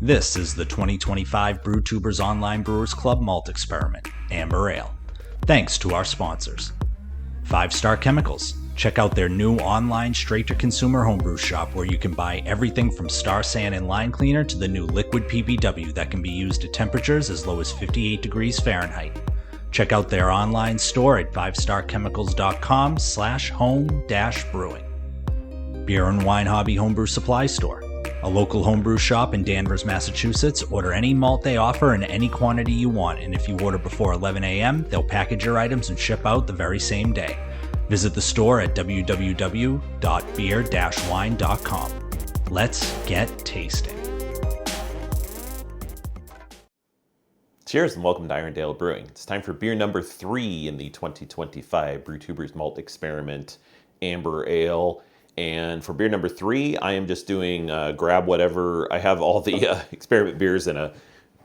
This is the 2025 Brewtubers Online Brewers Club Malt Experiment, Amber Ale. Thanks to our sponsors. 5 Star Chemicals. Check out their new online straight-to-consumer homebrew shop where you can buy everything from Star San and line cleaner to the new liquid PBW that can be used at temperatures as low as 58 degrees Fahrenheit. Check out their online store at 5starchemicals.com/home-brewing. Beer and Wine Hobby Homebrew Supply Store. A local homebrew shop in Danvers, Massachusetts. Order any malt they offer in any quantity you want, and if you order before 11 a.m., they'll package your items and ship out the very same day. Visit the store at www.beer-wine.com. Let's get tasting. Cheers and welcome to Irondale Brewing. It's time for beer number 3 in the 2025 Brewtubers Malt Experiment Amber Ale. And for beer number 3, I am just doing grab whatever. I have all the experiment beers in a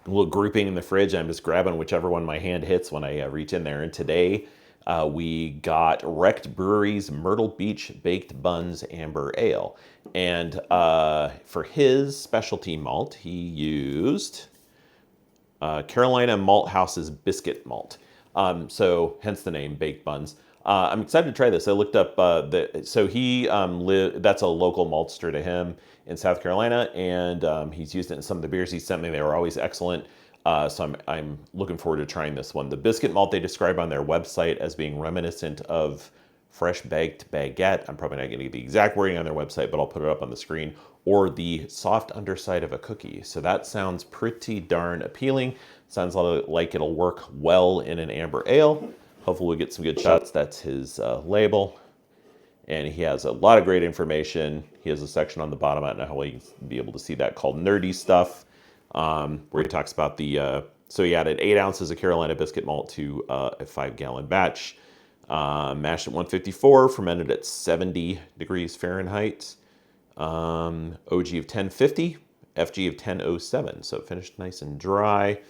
little grouping in the fridge. I'm just grabbing whichever one my hand hits when I reach in there. And today we got Wrecked Brewery's Myrtle Beach Baked Buns Amber Ale. And for his specialty malt, he used Carolina Biscuit Malt. So hence the name Baked Buns. I'm excited to try this. I looked up that's a local maltster to him in South Carolina, and he's used it in some of the beers he sent me. They were always excellent. So I'm looking forward to trying this one. The biscuit malt they describe on their website as being reminiscent of fresh baked baguette. I'm probably not going to get the exact wording on their website, but I'll put it up on the screen. Or the soft underside of a cookie. So that sounds pretty darn appealing. Sounds like it'll work well in an amber ale. Hopefully we'll get some good shots. That's his label. And he has a lot of great information. He has a section on the bottom, I don't know how well you can be able to see that, called Nerdy Stuff, where he talks about so he added 8 ounces of Carolina Biscuit Malt to a 5-gallon batch. Mashed at 154, fermented at 70 degrees Fahrenheit. OG of 1050, FG of 1007. So it finished nice and dry.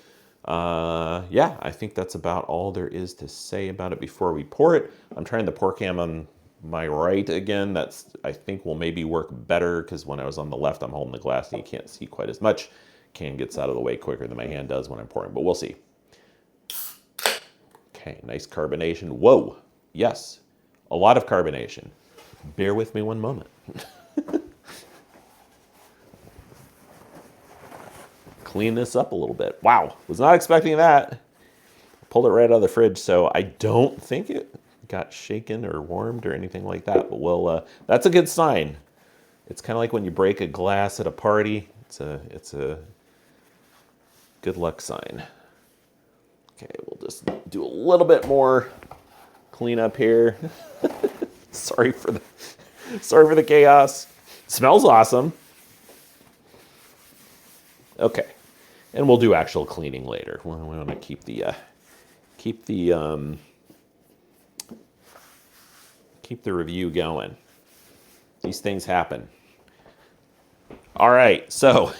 Yeah, I think that's about all there is to say about it before we pour it. I'm trying the pour cam on my right again. That's, I think, will maybe work better because when I was on the left, I'm holding the glass and you can't see quite as much. Can gets out of the way quicker than my hand does when I'm pouring, but we'll see. Okay, nice carbonation. Whoa, yes, a lot of carbonation. Bear with me one moment. Clean this up a little bit. Wow, was not expecting that. Pulled it right out of the fridge, so I don't think it got shaken or warmed or anything like that, but that's a good sign. It's kind of like when you break a glass at a party. It's a good luck sign. Okay, we'll just do a little bit more cleanup here. Sorry for the chaos. Smells awesome. Okay. And we'll do actual cleaning later. We want to keep the review going. These things happen. All right, so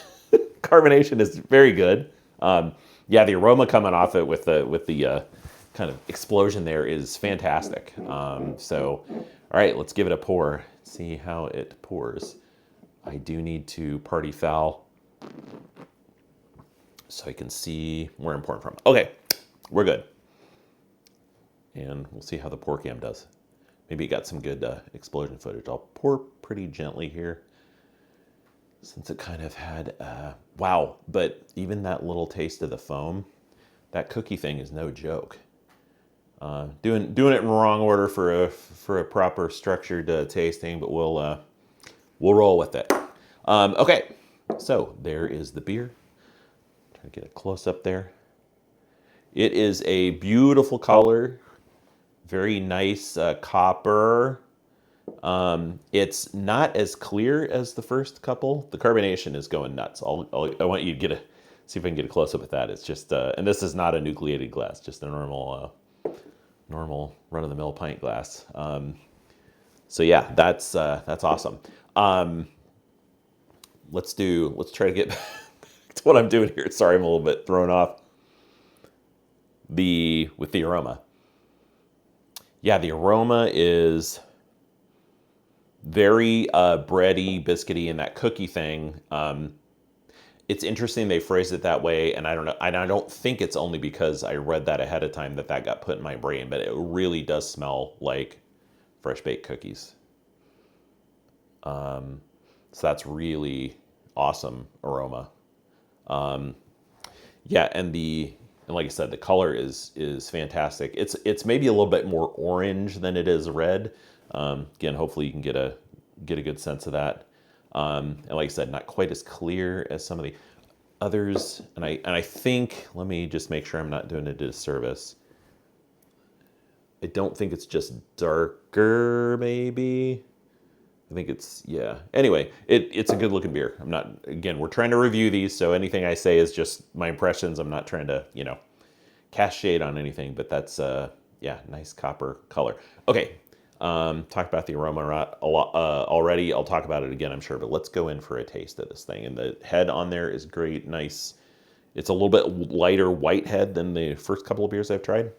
carbonation is very good. Yeah, the aroma coming off it with the kind of explosion there is fantastic. So, all right, let's give it a pour. See how it pours. I do need to party foul so I can see where I'm pouring from. Okay, we're good. And we'll see how the pour cam does. Maybe it got some good explosion footage. I'll pour pretty gently here since it kind of had, wow. But even that little taste of the foam, that cookie thing is no joke. Doing it in wrong order for a proper structured tasting, but we'll roll with it. Okay, so there is the beer. Try to get a close up there. It is a beautiful color, very nice copper. It's not as clear as the first couple. The carbonation is going nuts. I want you to see if I can get a close up at that. It's just, and this is not a nucleated glass, just a normal run-of-the-mill pint glass. So yeah, that's awesome. Let's try to get back to what I'm doing here. Sorry, I'm a little bit thrown off with the aroma. Yeah, the aroma is very bready, biscuity, and that cookie thing. it's interesting they phrased it that way, and I don't know, and I don't think it's only because I read that ahead of time that got put in my brain, but it really does smell like fresh baked cookies. So that's really awesome aroma. Yeah, and like I said, the color is fantastic. It's maybe a little bit more orange than it is red. Again, hopefully you can get a good sense of that. And like I said, not quite as clear as some of the others. And I think, let me just make sure I'm not doing a disservice. I don't think it's just darker, maybe. I think it's, yeah. Anyway, it's a good looking beer. I'm not, again, we're trying to review these, so anything I say is just my impressions. I'm not trying to, cast shade on anything, but that's, yeah, nice copper color. Okay, talked about the aroma a lot already. I'll talk about it again, I'm sure, but let's go in for a taste of this thing. And the head on there is great, nice. It's a little bit lighter white head than the first couple of beers I've tried.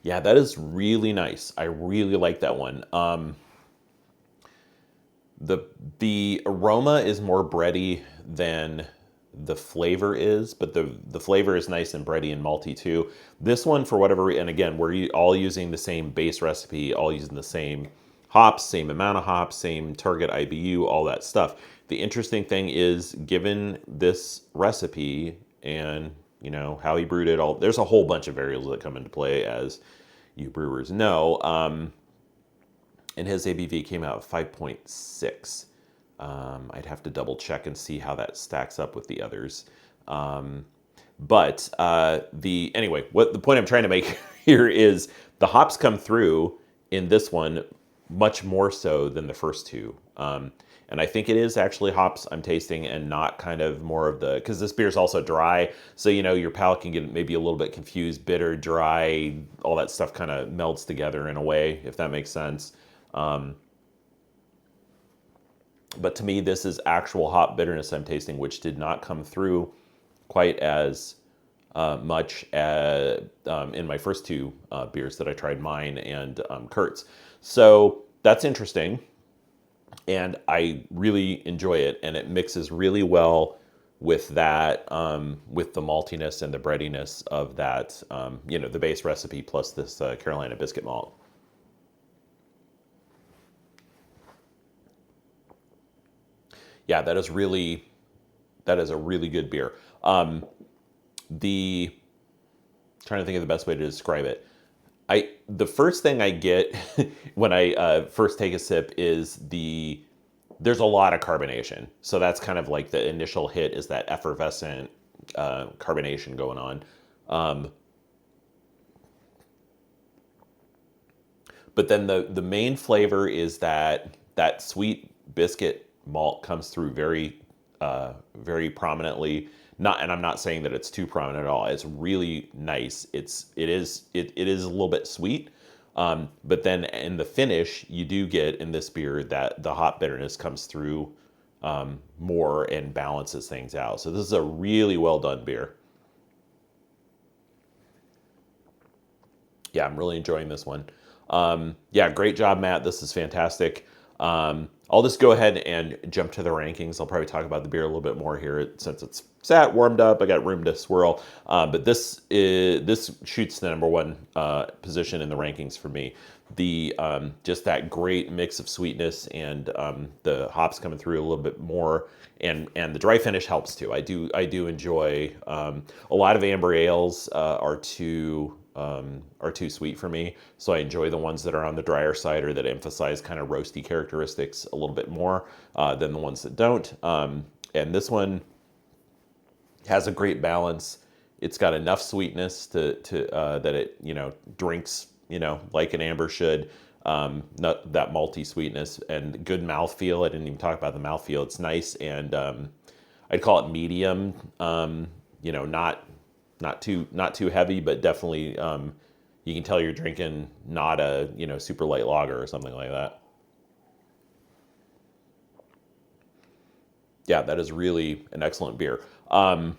Yeah, that is really nice. I really like that one. The aroma is more bready than the flavor is, but the flavor is nice and bready and malty too. This one, for whatever reason, and again, we're all using the same base recipe, all using the same hops, same amount of hops, same target IBU, all that stuff. The interesting thing is, given this recipe and how he brewed it, all there's a whole bunch of variables that come into play, as you brewers know. And his ABV came out at 5.6. I'd have to double check and see how that stacks up with the others. But anyway, what the point I'm trying to make here is the hops come through in this one much more so than the first two. And I think it is actually hops I'm tasting and not kind of more of because this beer is also dry. So, your palate can get maybe a little bit confused, bitter, dry, all that stuff kind of melts together in a way, if that makes sense. But to me, this is actual hop bitterness I'm tasting, which did not come through quite as much as in my first two beers that I tried, mine and Kurt's. So that's interesting, and I really enjoy it, and it mixes really well with that, with the maltiness and the breadiness of that, the base recipe plus this Carolina Biscuit Malt. Yeah, that is a really good beer. The Trying to think of the best way to describe it. The first thing I get when I first take a sip is there's a lot of carbonation. So that's kind of like the initial hit, is that effervescent carbonation going on. But then the main flavor is that sweet biscuit malt comes through very prominently. And I'm not saying that it's too prominent at all. It's really nice. It is a little bit sweet, but then in the finish, you do get in this beer that the hop bitterness comes through more and balances things out. So this is a really well done beer. Yeah, I'm really enjoying this one. Yeah, great job, Matt. This is fantastic. I'll just go ahead and jump to the rankings. I'll probably talk about the beer a little bit more here since it's sat, warmed up. I got room to swirl. But this shoots the number one position in the rankings for me. Just that great mix of sweetness and the hops coming through a little bit more, and the dry finish helps too. I do enjoy a lot of amber ales are too sweet for me. So I enjoy the ones that are on the drier side or that emphasize kind of roasty characteristics a little bit more than the ones that don't. And this one has a great balance. It's got enough sweetness to that it drinks like an amber should. Not that malty sweetness, and good mouthfeel. I didn't even talk about the mouthfeel. It's nice, and I'd call it medium. Not too heavy, but definitely you can tell you're drinking not a super light lager or something like that. Yeah, that is really an excellent beer. Trying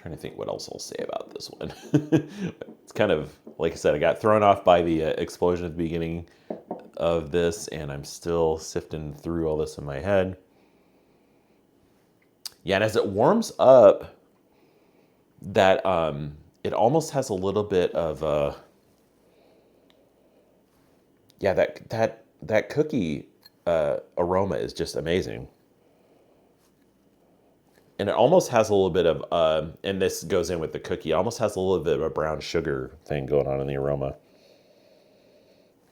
trying to think what else I'll say about this one. It's kind of, like I said, I got thrown off by the explosion at the beginning of this, and I'm still sifting through all this in my head. Yeah, and as it warms up, that it almost has a little bit of a, yeah, that cookie aroma is just amazing. And it almost has a little bit of, and this goes in with the cookie, it almost has a little bit of a brown sugar thing going on in the aroma.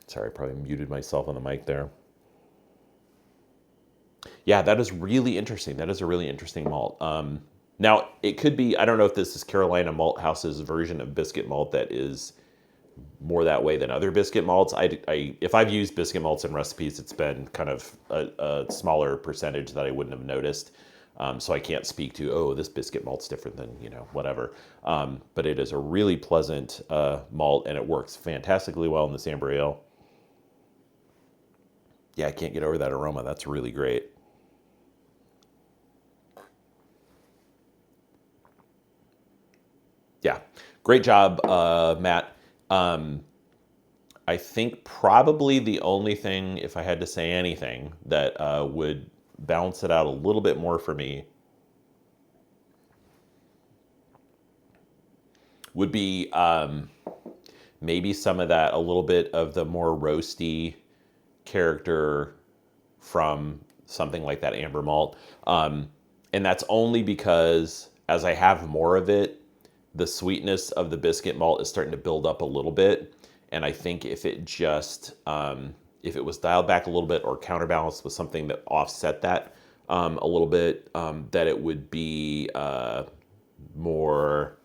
Sorry, I probably muted myself on the mic there. Yeah, that is really interesting. That is a really interesting malt. Now, it could be, I don't know if this is Carolina Malt House's version of biscuit malt that is more that way than other biscuit malts. If I've used biscuit malts in recipes, it's been kind of a smaller percentage that I wouldn't have noticed. So I can't speak to, oh, this biscuit malt's different than, whatever. But it is a really pleasant malt, and it works fantastically well in this amber ale. Yeah, I can't get over that aroma. That's really great. Yeah, great job, Matt. I think probably the only thing, if I had to say anything, that would balance it out a little bit more for me would be maybe some of that, a little bit of the more roasty character from something like that amber malt. And that's only because as I have more of it, the sweetness of the biscuit malt is starting to build up a little bit. And I think if it just, if it was dialed back a little bit or counterbalanced with something that offset that a little bit, that it would be more,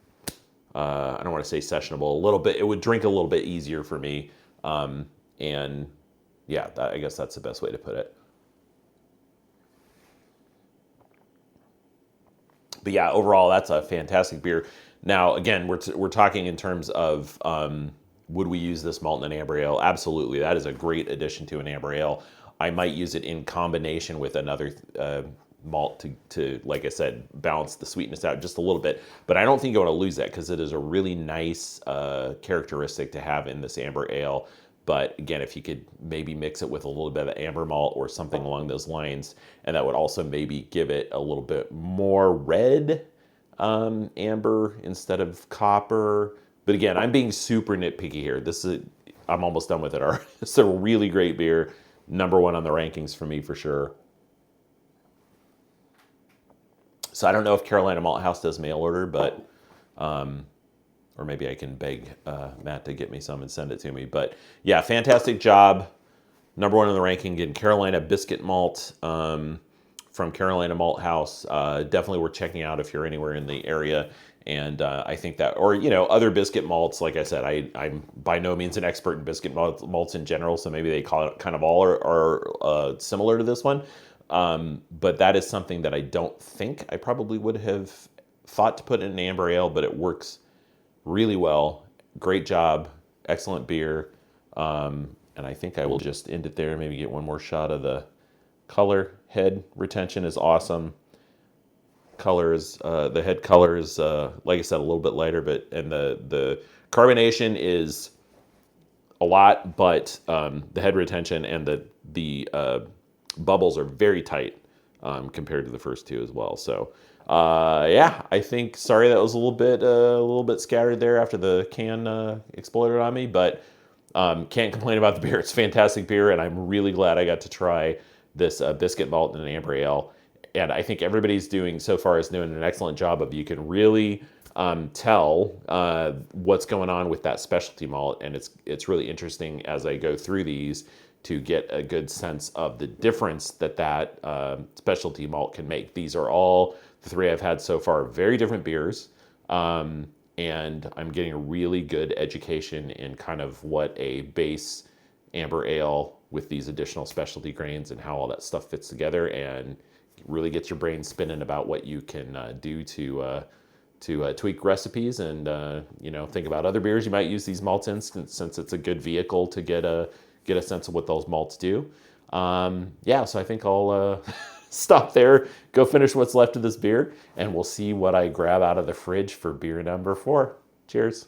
I don't want to say sessionable, a little bit, it would drink a little bit easier for me. And yeah, I guess that's the best way to put it. But yeah, overall, that's a fantastic beer. Now, again, we're talking in terms of would we use this malt in an amber ale? Absolutely. That is a great addition to an amber ale. I might use it in combination with another malt to, like I said, balance the sweetness out just a little bit. But I don't think you want to lose that because it is a really nice characteristic to have in this amber ale. But again, if you could maybe mix it with a little bit of amber malt or something along those lines, and that would also maybe give it a little bit more red amber instead of copper. But again, I'm being super nitpicky here. I'm almost done with it already. It's a really great beer. Number one on the rankings for me for sure. So I don't know if Carolina Malt House does mail order, but or maybe I can beg Matt to get me some and send it to me. But yeah, fantastic job. Number one on the ranking, again, Carolina Biscuit Malt from Carolina Malt House. Definitely worth checking out if you're anywhere in the area. And I think that, or, other biscuit malts, like I said, I'm by no means an expert in biscuit malts in general, so maybe they call it kind of all are similar to this one. But that is something that I don't think I probably would have thought to put in an amber ale, but it works really well. Great job. Excellent beer. And I think I will just end it there, maybe get one more shot of the color. Head retention is awesome. Colors, the head color is, like I said, a little bit lighter, and the carbonation is a lot, but the head retention and the bubbles are very tight compared to the first two as well. So yeah, I think, sorry that was a little bit scattered there after the can exploded on me, but can't complain about the beer. It's fantastic beer, and I'm really glad I got to try this biscuit malt and an amber ale. And I think everybody's doing an excellent job of, you can really tell what's going on with that specialty malt. And it's really interesting as I go through these to get a good sense of the difference that specialty malt can make. These are all, the three I've had so far, very different beers. And I'm getting a really good education in kind of what a base amber ale with these additional specialty grains and how all that stuff fits together, and really gets your brain spinning about what you can do to tweak recipes and think about other beers you might use these malts in, since it's a good vehicle to get a sense of what those malts do. Yeah, so I think I'll stop there, go finish what's left of this beer, and we'll see what I grab out of the fridge for beer number 4. Cheers.